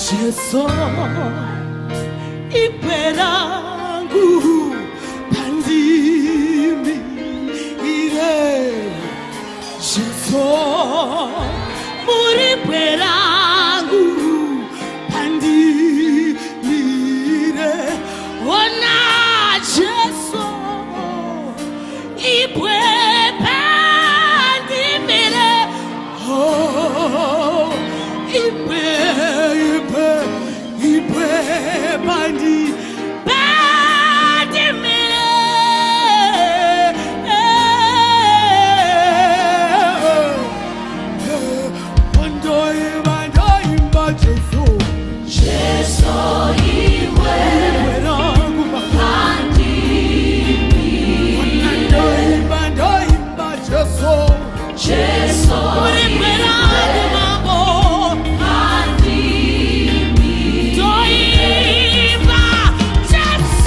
Jesu, Ibwe Rangu, pandimi ire. Jesu, Ibwe Rangu, pandimi ire. Ona Jesu, Ibwe pandimi ire. Oh, Ibwe bandi me Jesu Ibwe Rangu bandi Jesu Ibwe Rangu mambo bandi Jesu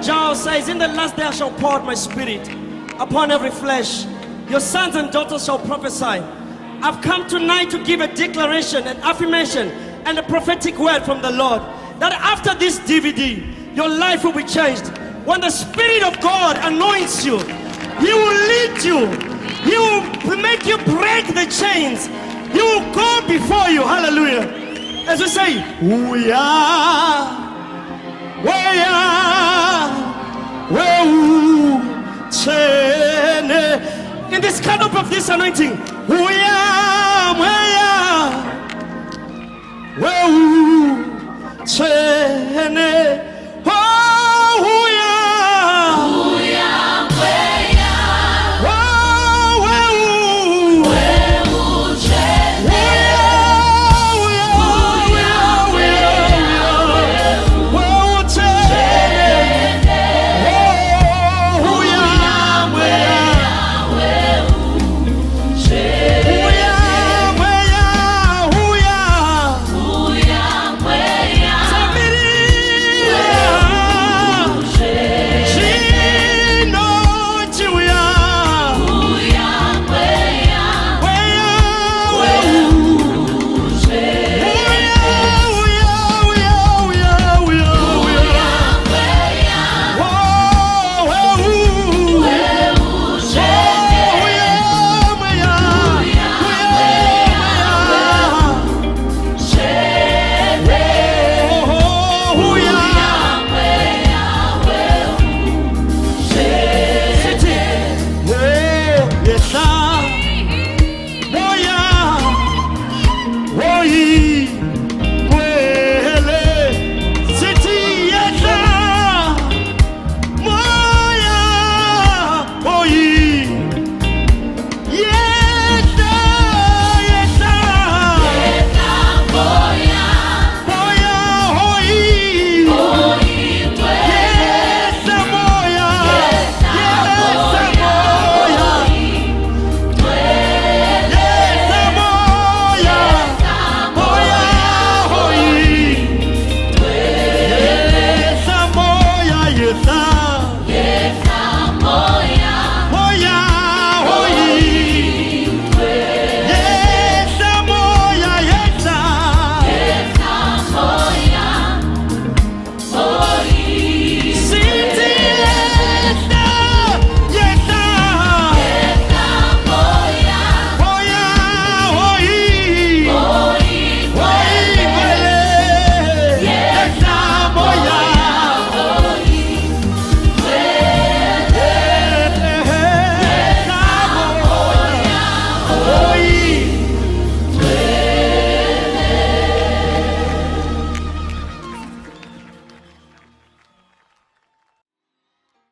Joel says, in the last day I shall pour out my spirit upon every flesh. Your sons and daughters shall prophesy. I've come tonight to give a declaration, an affirmation, and a prophetic word from the Lord, that after this DVD, your life will be changed. When the Spirit of God anoints you, He will lead you. He will make you break the chains. He will go before you. Hallelujah. As we say, Huya, Mweya, Woutsvene. In this canopy of this anointing, Huya, Mweya, Woutsvene.